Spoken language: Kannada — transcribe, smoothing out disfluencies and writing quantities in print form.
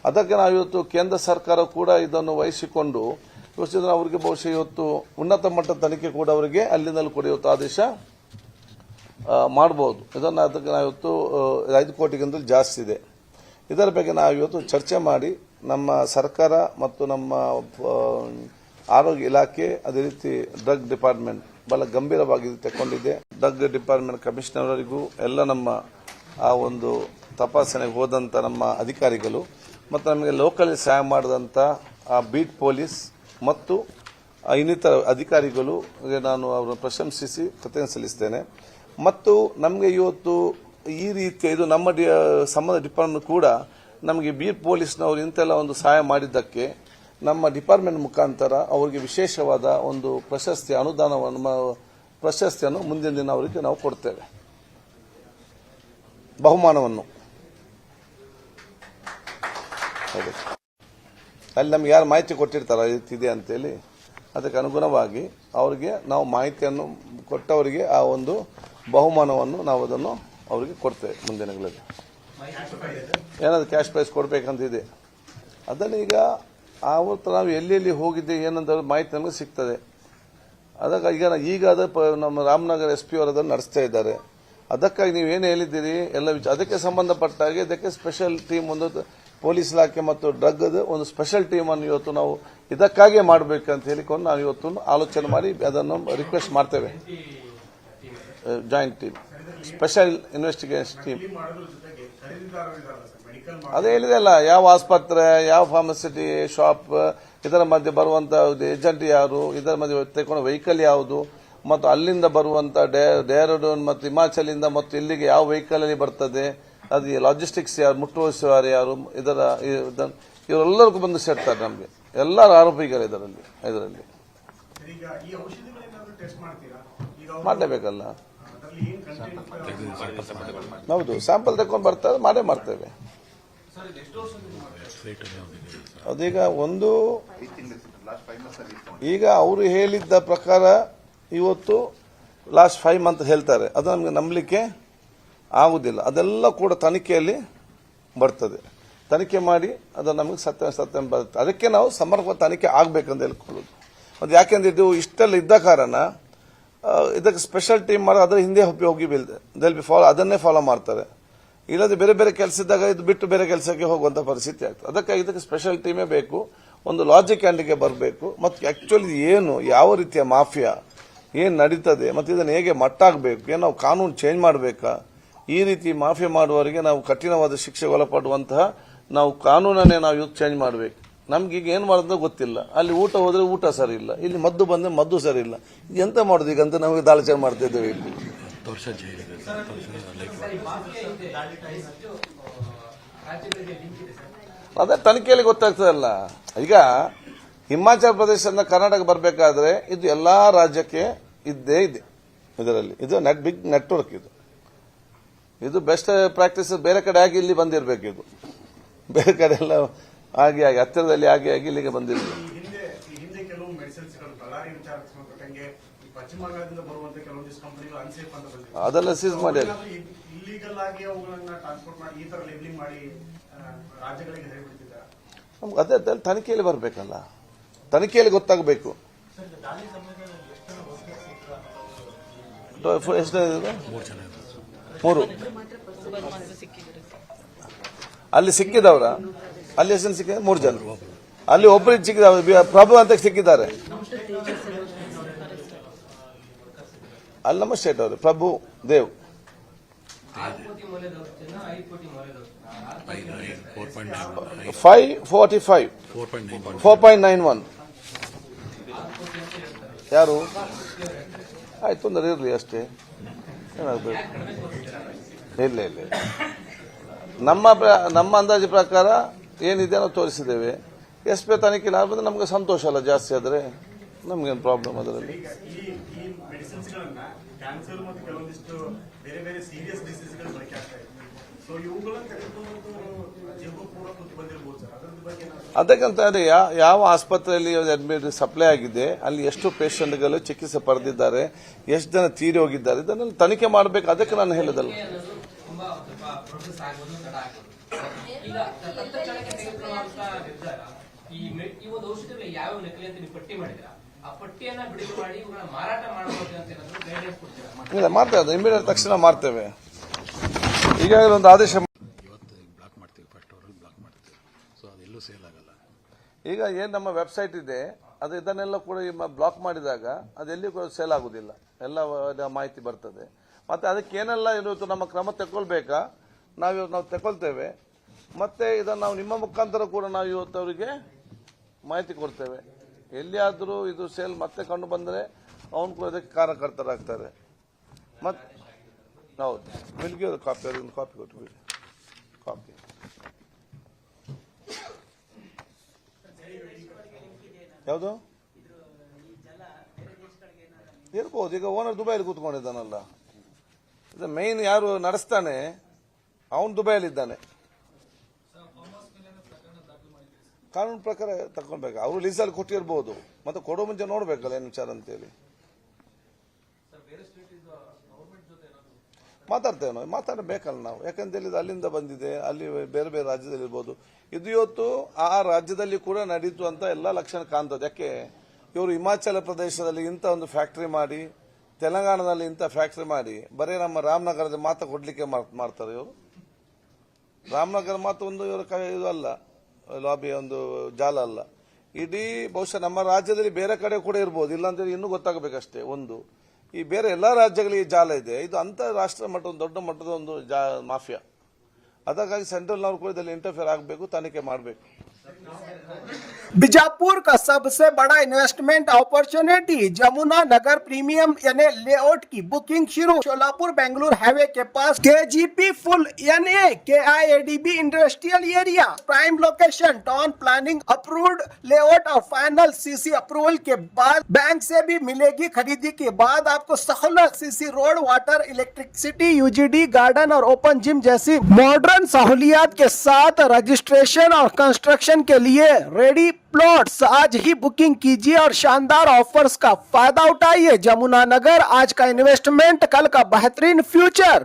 ಅದಕ್ಕೆ ನಾವು ಇವತ್ತು ಕೇಂದ್ರ ಸರ್ಕಾರ ಕೂಡ ಇದನ್ನು ವಹಿಸಿಕೊಂಡು ಯೋಚಿಸಿದ್ರೆ ಅವರಿಗೆ ಬಹುಶಃ ಇವತ್ತು ಉನ್ನತ ಮಟ್ಟದ ತನಿಖೆ ಕೂಡ ಅವರಿಗೆ ಅಲ್ಲಿಂದಲೂ ಕೂಡ ಇವತ್ತು ಆದೇಶ ಮಾಡಬಹುದು. ಇದನ್ನು ಅದಕ್ಕೆ ನಾವು ಇವತ್ತು 5 ಕೋಟಿಗಿಂತಲೂ ಜಾಸ್ತಿ ಇದೆ. ಇದರ ಬಗ್ಗೆ ನಾವು ಇವತ್ತು ಚರ್ಚೆ ಮಾಡಿ ನಮ್ಮ ಸರ್ಕಾರ ಮತ್ತು ನಮ್ಮ ಆರೋಗ್ಯ ಇಲಾಖೆ ಅದೇ ರೀತಿ ಡ್ರಗ್ ಡಿಪಾರ್ಟ್ಮೆಂಟ್ ಬಹಳ ಗಂಭೀರವಾಗಿ ತಗೊಂಡಿದೆ. ಡ್ರಗ್ ಡಿಪಾರ್ಟ್ಮೆಂಟ್ ಕಮಿಷನರ್ ಅವರಿಗೂ ಎಲ್ಲ ನಮ್ಮ ಆ ಒಂದು ತಪಾಸಣೆಗೆ ಹೋದಂಥ ನಮ್ಮ ಅಧಿಕಾರಿಗಳು ಮತ್ತು ನಮಗೆ ಲೋಕಲ್ ಸಹಾಯ ಮಾಡಿದಂಥ ಆ ಬೀಟ್ ಪೊಲೀಸ್ ಮತ್ತು ಇನ್ನಿತರ ಅಧಿಕಾರಿಗಳು ನಾನು ಅವರನ್ನು ಪ್ರಶಂಸಿಸಿ ಕೃತಜ್ಞತೆ ಸಲ್ಲಿಸ್ತೇನೆ. ಮತ್ತು ನಮಗೆ ಇವತ್ತು ಈ ರೀತಿಯ ಇದು ನಮ್ಮ ಸಂಬಂಧ ಡಿಪಾರ್ಟ್ಮೆಂಟ್ ಕೂಡ ನಮಗೆ ಬೀಟ್ ಪೊಲೀಸ್ನವರು ಇಂತೆಲ್ಲ ಒಂದು ಸಹಾಯ ಮಾಡಿದ್ದಕ್ಕೆ ನಮ್ಮ ಡಿಪಾರ್ಟ್ಮೆಂಟ್ ಮುಖಾಂತರ ಅವರಿಗೆ ವಿಶೇಷವಾದ ಒಂದು ಪ್ರಶಸ್ತಿಯನ್ನು ಮುಂದಿನ ದಿನ ಅವರಿಗೆ ನಾವು ಕೊಡ್ತೇವೆ, ಬಹುಮಾನವನ್ನು. ಅಲ್ಲಿ ನಮ್ಗೆ ಯಾರು ಮಾಹಿತಿ ಕೊಟ್ಟಿರ್ತಾರ ಇದೆ ಅಂತೇಳಿ ಅದಕ್ಕೆ ಅನುಗುಣವಾಗಿ ಅವರಿಗೆ ನಾವು ಮಾಹಿತಿಯನ್ನು ಕೊಟ್ಟವರಿಗೆ ಆ ಒಂದು ಬಹುಮಾನವನ್ನು ನಾವು ಅದನ್ನು ಅವರಿಗೆ ಕೊಡ್ತೇವೆ ಮುಂದಿನಗಳಲ್ಲಿ. ಏನಾದ್ರು ಕ್ಯಾಶ್ ಪ್ರೈಸ್ ಕೊಡಬೇಕಂತಿದೆ. ಅದನ್ನು ಈಗ ಆವತ್ತು ನಾವು ಎಲ್ಲೆಲ್ಲಿ ಹೋಗಿದ್ದೆ ಏನಂತ ಮಾಹಿತಿ ನಮಗೆ ಸಿಗ್ತದೆ. ಅದಕ್ಕೆ ಈಗ ನಮ್ಮ ರಾಮನಗರ SP ಅವರು ಅದನ್ನು ನಡೆಸ್ತಾ ಇದ್ದಾರೆ. ಅದಕ್ಕಾಗಿ ನೀವೇನು ಹೇಳಿದ್ದೀರಿ ಎಲ್ಲ ಅದಕ್ಕೆ ಸಂಬಂಧಪಟ್ಟ ಹಾಗೆ ಇದಕ್ಕೆ ಸ್ಪೆಷಲ್ ಟೀಮ್ ಒಂದು ಪೊಲೀಸ್ ಇಲಾಖೆ ಮತ್ತು ಡ್ರಗ್ ಒಂದು ಸ್ಪೆಷಲ್ ಟೀಮ್ ಅನ್ನು ಇವತ್ತು ನಾವು ಇದಕ್ಕಾಗಿ ಮಾಡಬೇಕಂತ ಹೇಳಿಕೊಂಡು ನಾವು ಇವತ್ತು ಆಲೋಚನೆ ಮಾಡಿ ಅದನ್ನು ರಿಕ್ವೆಸ್ಟ್ ಮಾಡ್ತೇವೆ. Joint team, special investigation team. ಅದೇ ಹೇಳಿದೆ ಅಲ್ಲ, ಯಾವ ಆಸ್ಪತ್ರೆ, ಯಾವ ಫಾರ್ಮಸಿಟಿ ಶಾಪ್, ಇದರ ಮಧ್ಯೆ ಬರುವಂತ ಏಜೆಂಟ್ ಯಾರು, ಇದರ ಮಧ್ಯೆ ತೆಗೆದುಕೊಂಡ ವೆಹಿಕಲ್ ಯಾವುದು, ಮತ್ತು ಅಲ್ಲಿಂದ ಬರುವಂತ ಡೆಹ್ರಾಡೂನ್ ಮತ್ತು ಹಿಮಾಚಲಿಂದ ಮತ್ತು ಇಲ್ಲಿಗೆ ಯಾವ ವೆಹಿಕಲ್ ಅಲ್ಲಿ ಬರ್ತದೆ, ಅದು ಲಾಜಿಸ್ಟಿಕ್ಸ್ ಯಾರು, ಮುಟ್ಟುವಸುವವರು ಯಾರು, ಇವರೆಲ್ಲರಿಗೂ ಬಂದು ಸೇರ್ತಾರೆ ನಮಗೆ ಎಲ್ಲರ ಆರೋಪಿಗಳು ಇದರಲ್ಲಿ ಮಾಡಲೇಬೇಕಲ್ಲ. ಹೌದು, ಸ್ಯಾಂಪಲ್ ತಗೊಂಡು ಬರ್ತಾರೆ, ಮಾಡೇ ಮಾಡ್ತೇವೆ. ಅದೀಗ ಒಂದು ಈಗ ಅವರು ಹೇಳಿದ್ದ ಪ್ರಕಾರ ಇವತ್ತು ಲಾಸ್ಟ್ 5 ಮಂತ್ ಹೇಳ್ತಾರೆ, ಅದು ನಮಗೆ ನಂಬಲಿಕ್ಕೆ ಆಗುದಿಲ್ಲ. ಅದೆಲ್ಲ ಕೂಡ ತನಿಖೆಯಲ್ಲಿ ಬರ್ತದೆ. ತನಿಖೆ ಮಾಡಿ ಅದು ನಮಗೆ ಸತ್ಯ ಬರುತ್ತೆ. ಅದಕ್ಕೆ ನಾವು ಸಮರ್ಪಕ ತನಿಖೆ ಆಗಬೇಕಂತ ಹೇಳ್ಕೊಳ್ಳೋದು. ಮತ್ತು ಯಾಕೆಂದ್ರೆ ಇದು ಇಷ್ಟೆಲ್ಲ ಇದ್ದ ಕಾರಣ ಇದಕ್ಕೆ ಸ್ಪೆಷಲ್ ಟೀಮ್ ಮಾಡಿ ಅದರ ಹಿಂದೆ ಹೋಗಿ ಅದನ್ನೇ ಫಾಲೋ ಮಾಡ್ತಾರೆ. ಇಲ್ಲದೆ ಬೇರೆ ಬೇರೆ ಕೆಲಸ ಇದ್ದಾಗ ಇದು ಬಿಟ್ಟು ಬೇರೆ ಕೆಲಸಕ್ಕೆ ಹೋಗುವಂತ ಪರಿಸ್ಥಿತಿ ಆಗ್ತದೆ. ಅದಕ್ಕಾಗಿ ಇದಕ್ಕೆ ಸ್ಪೆಷಲ್ ಟೀಮೇ ಬೇಕು, ಒಂದು ಲಾಜಿಕ್ ಅಂಡಿಗೆ ಬರಬೇಕು. ಮತ್ತು ಆಕ್ಚುಲಿ ಏನು ಯಾವ ರೀತಿಯ ಮಾಫಿಯಾ ಏನು ನಡೀತದೆ ಮತ್ತು ಇದನ್ನು ಹೇಗೆ ಮಟ್ಟಾಗಬೇಕು, ಏನು ನಾವು ಕಾನೂನು ಚೇಂಜ್ ಮಾಡಬೇಕಾ, ಈ ರೀತಿ ಮಾಫಿಯಾ ಮಾಡುವವರಿಗೆ ನಾವು ಕಠಿಣವಾದ ಶಿಕ್ಷೆಗೆ ಒಳಪಡುವಂತಹ ನಾವು ಕಾನೂನನ್ನೇ ನಾವು ಇವತ್ತು ಚೇಂಜ್ ಮಾಡಬೇಕು. ನಮ್ಗೀಗ ಏನು ಮಾಡೋದು ಗೊತ್ತಿಲ್ಲ. ಅಲ್ಲಿ ಊಟ ಹೋದ್ರೆ ಊಟ ಸರಿ ಇಲ್ಲ, ಇಲ್ಲಿ ಮದ್ದು ಬಂದ್ರೆ ಮದ್ದು ಸರಿ ಇಲ್ಲ. ಎಂತ ಮಾಡೋದು ಈಗ ಅಂತ ನಮಗೆ ದಾಳಿಚೆ ಮಾಡ್ತಾ ಇದ್ದೇವೆ ಇಲ್ಲಿ. ಅದೇ ತನಿಖೆಯಲ್ಲಿ ಗೊತ್ತಾಗ್ತದಲ್ಲ. ಈಗ ಹಿಮಾಚಲ ಪ್ರದೇಶದಿಂದ ಕರ್ನಾಟಕ ಬರಬೇಕಾದ್ರೆ ಇದು ಎಲ್ಲಾ ರಾಜ್ಯಕ್ಕೆ ಇದ್ದೇ ಇದೆ. ಇದರಲ್ಲಿ ಇದು ಬಿಗ್ ನೆಟ್ವರ್ಕ್. ಇದು ಬೆಸ್ಟ್ ಪ್ರಾಕ್ಟೀಸ್ ಬೇರೆ ಕಡೆ ಆಗಿ ಇಲ್ಲಿ ಬಂದಿರಬೇಕು. ಇದು ಬೇರೆ ಕಡೆ ಎಲ್ಲ ಆಗಿ ಹತ್ತಿರದಲ್ಲಿ ಆಗಿ ಇಲ್ಲಿಗೆ ಬಂದಿರಬೇಕು. ಅದೆಲ್ಲ ಸೀಸ್ ಮಾಡಿ ಅದೇ ತನಿಖೆಯಲ್ಲಿ ಬರಬೇಕಲ್ಲ, ತನಿಖೆಯಲ್ಲಿ ಗೊತ್ತಾಗಬೇಕು. ಎಷ್ಟು 3 ಅಲ್ಲಿ ಸಿಕ್ಕಿದವರ ಅಲ್ಲಿ ಎಷ್ಟು ಜನ ಸಿಕ್ಕಿದ್ದಾರೆ? 3 ಜನ. ಅಲ್ಲಿ ಒಬ್ಬರಿಗೆ ಸಿಕ್ಕಿದ ಪ್ರಭು ಅಂತ ಸಿಕ್ಕಿದ್ದಾರೆ. ಅಲ್ಲಿ ನಮ್ಮ ಸ್ಟೇಟ್ ಅವರು ಪ್ರಭು ದೇವ್ 545 4.91 ಯಾರು ಆಯ್ತು ತೊಂದರೆ ಇರಲಿ ಅಷ್ಟೇ. ಏನಾಗಬೇಕು? ಇಲ್ಲ ನಮ್ಮ ಅಂದಾಜು ಪ್ರಕಾರ ಏನಿದೆ ನಾವು ತೋರಿಸಿದ್ದೇವೆ. SP ತನಿಖೆ ಬಂದ್ರೆ ನಮಗೆ ಸಂತೋಷ ಅಲ್ಲ. ಜಾಸ್ತಿ ಆದರೆ ನಮ್ಗೇನು ಪ್ರಾಬ್ಲಮ್ ಅದರಲ್ಲಿ. ಅದಕ್ಕಂತ ಯಾವ ಆಸ್ಪತ್ರೆಯಲ್ಲಿ ಅಡ್ಮಿಟ್ ಸಪ್ಲೈ ಆಗಿದೆ, ಅಲ್ಲಿ ಎಷ್ಟು ಪೇಷಂಟ್ಗಳು ಚಿಕಿತ್ಸೆ ಪಡೆದಿದ್ದಾರೆ, ಎಷ್ಟು ಜನ ತೀರಿ ಹೋಗಿದ್ದಾರೆ, ಇದನ್ನೆಲ್ಲ ತನಿಖೆ ಮಾಡಬೇಕು. ಅದಕ್ಕೆ ನಾನು ಹೇಳಿದಲ್ಲ. ಈಗ ತತ್ಕ್ಷಣಕ್ಕೆ ತೆಗೆದುಕೊಳ್ಳುವಂತ ನಿರ್ಧಾರ ಈ ಒಂದು ಔಷಧಿಗಳು ಯಾವ್ಯಾವ ನಕಲಿ ಅಂತ ನೀವು ಪಟ್ಟಿ ಮಾಡಿದ್ರ ಆ ಪಟ್ಟಿಯನ್ನ ಬಿಡುಗಡೆ ಮಾಡಿ ಇವುಗಳನ್ನ ಮಾರಾಟ ಮಾಡಬಹುದು ಅಂತ ಏನಾದ್ರು ಗೈಡೆನ್ಸ್ ಕೊಡ್ತೀರಾ? ಇಲ್ಲ, ಮಾಡ್ತಾ ಇರೋದು ಇಮಿಡಿಯೇಟ್ ತಕ್ಷಣ ಮಾಡ್ತೇವೆ. ಈಗಾಗಲೇ ಒಂದು ಆದೇಶ ಇವತ್ತು ಬ್ಲಾಕ್ ಮಾಡ್ತೀವಿ, ಫಸ್ಟ್ ಅವರಲ್ಲಿ ಬ್ಲಾಕ್ ಮಾಡ್ತೀವಿ. ಸೊ ಅದೆಲ್ಲೂ ಸೇಲ್ ಆಗಲ್ಲ. ಈಗ ಏನು ನಮ್ಮ ವೆಬ್ಸೈಟ್ ಇದೆ ಅದು ಇದನ್ನೆಲ್ಲ ಕೂಡ ಬ್ಲಾಕ್ ಮಾಡಿದಾಗ ಅದೆಲ್ಲಿ ಕೂಡ ಸೇಲ್ ಆಗುದಿಲ್ಲ, ಎಲ್ಲ ಮಾಹಿತಿ ಬರ್ತದೆ. ಮತ್ತೆ ಅದಕ್ಕೆ ಏನೆಲ್ಲ ಇರುತ್ತೋ ನಮ್ಮ ಕ್ರಮ ತಗೊಳ್ಬೇಕಾ ನಾವು ತಗೊಳ್ತೇವೆ. ಮತ್ತೆ ಇದನ್ನು ನಾವು ನಿಮ್ಮ ಮುಖಾಂತರ ಕೂಡ ನಾವು ಇವತ್ತು ಅವರಿಗೆ ಮಾಹಿತಿ ಕೊಡ್ತೇವೆ. ಎಲ್ಲಿಯಾದರೂ ಇದು ಸೇಲ್ ಮತ್ತೆ ಕಂಡು ಬಂದರೆ ಅವನು ಕೂಡ ಅದಕ್ಕೆ ಕಾರಣಕರ್ತರಾಗ್ತಾರೆ. ಮತ್ತೆ ಹೌದು, ಮಿಲ್ಗೆ ಕಾಪಿ ಅವ್ರಿಗೆ ಕಾಪಿ ಕೊಟ್ಟು ಬಿಡಿ. ಕಾಪಿ ಯಾವುದು ಇರ್ಬೋದು. ಈಗ ಓನರ್ ದುಬೈಲಿ ಕೂತ್ಕೊಂಡಿದ್ದಾನಲ್ಲ, ಇದು ಮೇನ್ ಯಾರು ನಡೆಸ್ತಾನೆ ಅವನು ದುಬೈಲಿದ್ದಾನೆ. ಕಾನೂನು ಪ್ರಕಾರ ತಗೊಳ್ಬೇಕು. ಅವರು ಲೀಸಲ್ಲಿ ಕೊಟ್ಟಿರ್ಬೋದು, ಮತ್ತೆ ಕೊಡೋ ಮುಂಚೆ ನೋಡ್ಬೇಕಲ್ಲ ಏನು ವಿಚಾರ ಅಂತೇಳಿ. ಮಾತಾಡ್ತೇವೆ ನಾವು, ಮಾತಾಡಬೇಕಲ್ಲ ನಾವು. ಯಾಕಂತ ಹೇಳಿದ್ರೆ ಅಲ್ಲಿಂದ ಬಂದಿದೆ, ಅಲ್ಲಿ ಬೇರೆ ಬೇರೆ ರಾಜ್ಯದಲ್ಲಿ ಇರ್ಬೋದು. ಇದು ಇವತ್ತು ಆ ರಾಜ್ಯದಲ್ಲಿ ಕೂಡ ನಡೀತು ಅಂತ ಎಲ್ಲ ಲಕ್ಷಣ ಕಾಣ್ತದೆ. ಯಾಕೆ ಇವರು ಹಿಮಾಚಲ ಪ್ರದೇಶದಲ್ಲಿ ಇಂಥ ಒಂದು ಫ್ಯಾಕ್ಟರಿ ಮಾಡಿ, ತೆಲಂಗಾಣದಲ್ಲಿ ಇಂಥ ಫ್ಯಾಕ್ಟರಿ ಮಾಡಿ, ಬರೀ ನಮ್ಮ ರಾಮನಗರದ ಮಾತ್ರ ಕೊಡ್ಲಿಕ್ಕೆ ಮಾಡ್ತಾರೆ ಇವರು. ರಾಮನಗರ ಮಾತ್ರ ಒಂದು ಇವರ ಇದು ಅಲ್ಲ, ಲಾಬಿ ಒಂದು ಜಾಲ ಅಲ್ಲ. ಇಡೀ ಬಹುಶಃ ನಮ್ಮ ರಾಜ್ಯದಲ್ಲಿ ಬೇರೆ ಕಡೆ ಕೂಡ ಇರ್ಬೋದು, ಇಲ್ಲಾಂತೇಳಿ ಇನ್ನೂ ಗೊತ್ತಾಗಬೇಕಷ್ಟೇ. ಒಂದು ಈ ಬೇರೆ ಎಲ್ಲಾ ರಾಜ್ಯಗಳಿಗೆ ಜಾಲ ಇದೆ. ಇದು ಅಂತಾರಾಷ್ಟ್ರೀಯ ಮಟ್ಟದ ದೊಡ್ಡ ಮಟ್ಟದ ಒಂದು ಮಾಫಿಯಾ. ಅದಕ್ಕಾಗಿ ಸೆಂಟ್ರಲ್ನವರು ಕೂಡ ಇದರಲ್ಲಿ ಇಂಟರ್ಫಿಯರ್ ಆಗಬೇಕು, ತನಿಖೆ ಮಾಡಬೇಕು. बीजापुर का सबसे बड़ा इन्वेस्टमेंट अपॉर्चुनिटी जमुना नगर प्रीमियम यानी लेआउट की बुकिंग शुरू। सोलापुर बेंगलुरु हाईवे के पास KGP फुल यानी KIADB industrial area, prime location, town planning approved layout और फाइनल CC अप्रूवल के बाद बैंक से भी मिलेगी। खरीदी के बाद आपको सहूलत CC road, water, electricity, UGD, garden और ओपन जिम जैसी मॉडर्न सहूलियात के साथ रजिस्ट्रेशन और कंस्ट्रक्शन के लिए रेडी प्लॉट्स। आज ही बुकिंग कीजिए और शानदार ऑफर्स का फायदा उठाइए। जमुना नगर, आज का इन्वेस्टमेंट कल का बेहतरीन फ्यूचर।